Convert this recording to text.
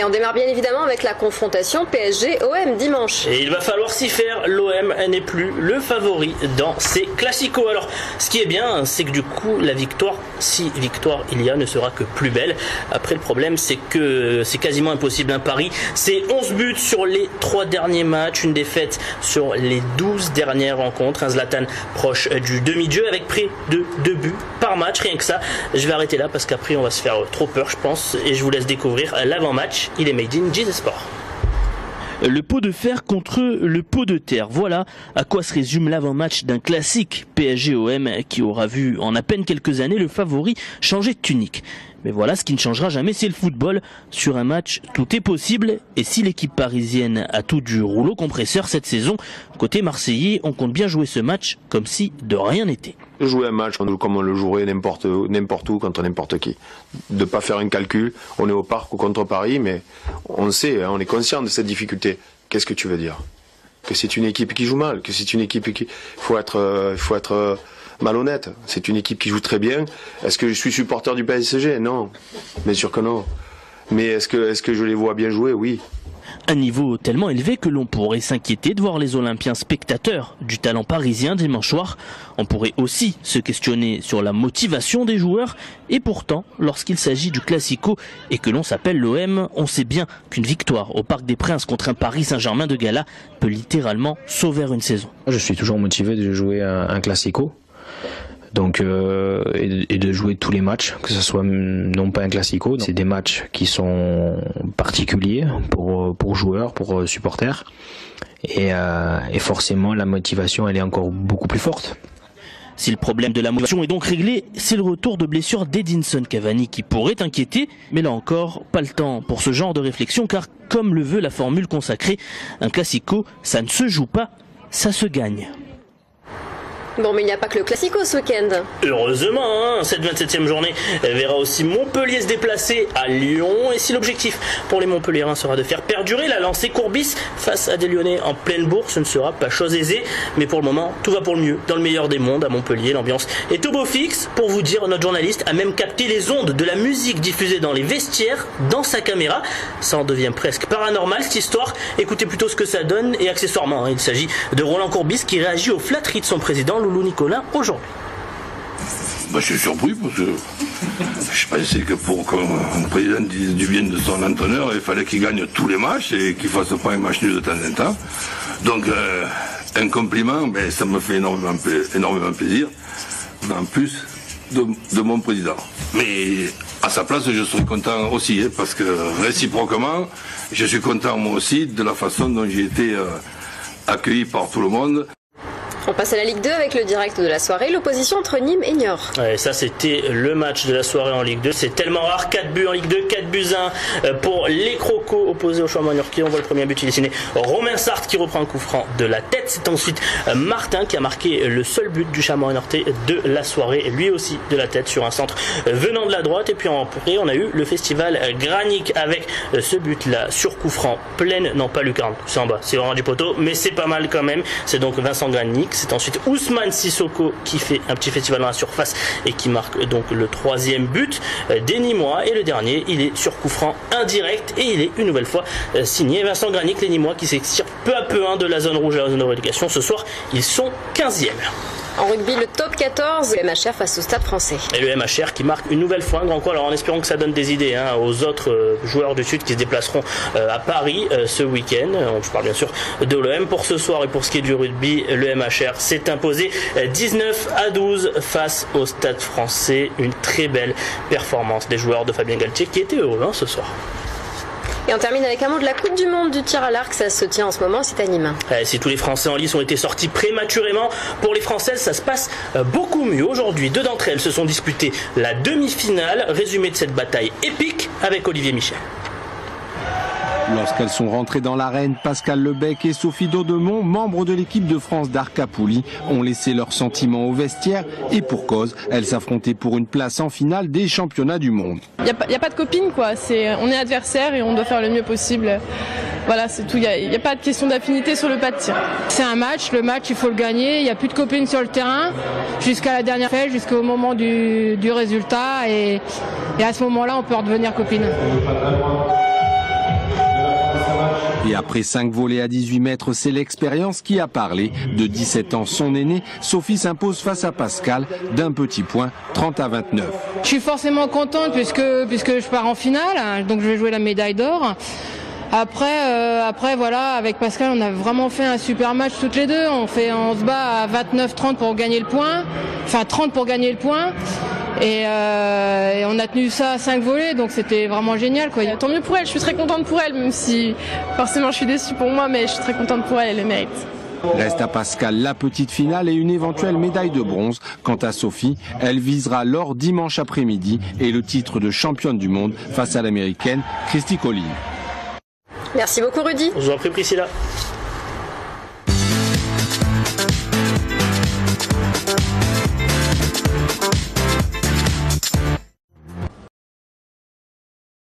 Et on démarre bien évidemment avec la confrontation PSG-OM dimanche. Et il va falloir s'y faire, l'OM n'est plus le favori dans ces classicos. Alors ce qui est bien, c'est que du coup la victoire, si victoire il y a, ne sera que plus belle. Après le problème c'est que c'est quasiment impossible un pari. C'est 11 buts sur les 3 derniers matchs, une défaite sur les 12 dernières rencontres. Un Zlatan proche du demi-dieu avec près de 2 buts par match. Rien que ça, je vais arrêter là parce qu'après on va se faire trop peur je pense. Et je vous laisse découvrir l'avant-match. Il est made in Jesus Sport. Le pot de fer contre le pot de terre. Voilà à quoi se résume l'avant-match d'un classique PSG-OM qui aura vu en à peine quelques années le favori changer de tunique. Mais voilà, ce qui ne changera jamais, c'est le football. Sur un match, tout est possible. Et si l'équipe parisienne a tout du rouleau compresseur cette saison, côté marseillais, on compte bien jouer ce match comme si de rien n'était. Jouer un match comme on le jouerait n'importe où contre n'importe qui. De pas faire un calcul, on est au parc ou contre Paris, mais on sait, on est conscient de cette difficulté. Qu'est-ce que tu veux dire? Que c'est une équipe qui joue mal, que c'est une équipe qui... faut être malhonnête. C'est une équipe qui joue très bien. Est-ce que je suis supporter du PSG? Non. Bien sûr que non. Mais est-ce que je les vois bien jouer? Oui. Un niveau tellement élevé que l'on pourrait s'inquiéter de voir les Olympiens spectateurs du talent parisien dimanche soir. On pourrait aussi se questionner sur la motivation des joueurs. Et pourtant, lorsqu'il s'agit du Classico et que l'on s'appelle l'OM, on sait bien qu'une victoire au Parc des Princes contre un Paris Saint-Germain de gala peut littéralement sauver une saison. Je suis toujours motivé de jouer un Classico. Donc et de jouer tous les matchs, que ce soit non pas un classico, c'est des matchs qui sont particuliers pour joueurs, pour supporters, et forcément la motivation elle est encore beaucoup plus forte. Si le problème de la motivation est donc réglé, c'est le retour de blessure d'Edinson Cavani qui pourrait inquiéter, mais là encore, pas le temps pour ce genre de réflexion car comme le veut la formule consacrée, un classico, ça ne se joue pas, ça se gagne. Bon, mais il n'y a pas que le Classico ce week-end. Heureusement, hein, cette 27e journée verra aussi Montpellier se déplacer à Lyon. Et si l'objectif pour les Montpelliérains sera de faire perdurer la lancée Courbis face à des Lyonnais en pleine bourse, ce ne sera pas chose aisée. Mais pour le moment, tout va pour le mieux. Dans le meilleur des mondes, à Montpellier, l'ambiance est au beau fixe. Pour vous dire, notre journaliste a même capté les ondes de la musique diffusée dans les vestiaires dans sa caméra. Ça en devient presque paranormal cette histoire. Écoutez plutôt ce que ça donne. Et accessoirement, il s'agit de Roland Courbis qui réagit aux flatteries de son président Loulou Nicolin aujourd'hui. Je suis surpris parce que je pensais que pour qu'un président dise du bien de son entraîneur, il fallait qu'il gagne tous les matchs et qu'il ne fasse pas un match nul de temps en temps. Donc un compliment, ça me fait énormément plaisir, en plus de mon président. Mais à sa place, je serais content aussi, parce que réciproquement, je suis content moi aussi de la façon dont j'ai été accueilli par tout le monde. On passe à la Ligue 2 avec le direct de la soirée, l'opposition entre Nîmes et Niort. Ouais, ça c'était le match de la soirée en Ligue 2. C'est tellement rare, 4 buts en Ligue 2, 4 buts 1 pour les Crocos opposés au Chamois niortais. On voit le premier but, il est signé Romain Sartre qui reprend un coup franc de la tête. C'est ensuite Martin qui a marqué le seul but du Chamois niortais de la soirée, lui aussi de la tête sur un centre venant de la droite. Et puis après on a eu le festival Granic avec ce but là sur coup franc pleine, non pas lucarne, c'est en bas, c'est vraiment du poteau, mais c'est pas mal quand même. C'est donc Vincent Granic. C'est ensuite Ousmane Sissoko qui fait un petit festival dans la surface et qui marque donc le 3e but des Nîmois. Et le dernier, il est sur coup franc indirect et il est une nouvelle fois signé Vincent Granic. Les Nîmois qui s'extirpent peu à peu de la zone rouge à la zone de relégation. Ce soir, ils sont 15e. En rugby, le top 14, le MHR face au Stade Français. Et le MHR qui marque une nouvelle fois un grand coup, alors en espérant que ça donne des idées aux autres joueurs du Sud qui se déplaceront à Paris ce week-end. Je parle bien sûr de l'OM. Pour ce soir et pour ce qui est du rugby, le MHR s'est imposé 19-12 face au Stade Français. Une très belle performance des joueurs de Fabien Galtier qui étaient heureux ce soir. Et on termine avec un mot de la Coupe du Monde du tir à l'arc. Ça se tient en ce moment, c'est à Nîmes. Si tous les Français en lice ont été sortis prématurément, pour les Françaises, ça se passe beaucoup mieux. Aujourd'hui, 2 d'entre elles se sont disputées la demi-finale. Résumé de cette bataille épique avec Olivier Michel. Lorsqu'elles sont rentrées dans l'arène, Pascal Lebec et Sophie Daudemont, membres de l'équipe de France d'Arcapoulie, ont laissé leurs sentiments au vestiaire et pour cause, elles s'affrontaient pour une place en finale des championnats du monde. Il n'y a pas de copine, quoi. On est adversaires et on doit faire le mieux possible. Voilà, c'est tout. Il n'y a pas de question d'affinité sur le pas de tir. C'est un match, le match il faut le gagner. Il n'y a plus de copines sur le terrain jusqu'à la dernière fête, jusqu'au moment du résultat et à ce moment-là on peut redevenir copine. Et après 5 volées à 18 mètres, c'est l'expérience qui a parlé. De 17 ans, son aînée, Sophie s'impose face à Pascal d'un petit point, 30-29. Je suis forcément contente puisque je pars en finale, donc je vais jouer la médaille d'or. Après voilà, avec Pascal, on a vraiment fait un super match toutes les deux. On se bat à 29-30 pour gagner le point, enfin 30 pour gagner le point. Et on a tenu ça à 5 volées, donc c'était vraiment génial, quoi. Tant mieux pour elle, je suis très contente pour elle, même si forcément je suis déçue pour moi, mais je suis très contente pour elle, elle le mérite. Reste à Pascal la petite finale et une éventuelle médaille de bronze. Quant à Sophie, elle visera l'or dimanche après-midi et le titre de championne du monde face à l'américaine Christy Colline. Merci beaucoup Rudy. Je vous en prie Priscilla.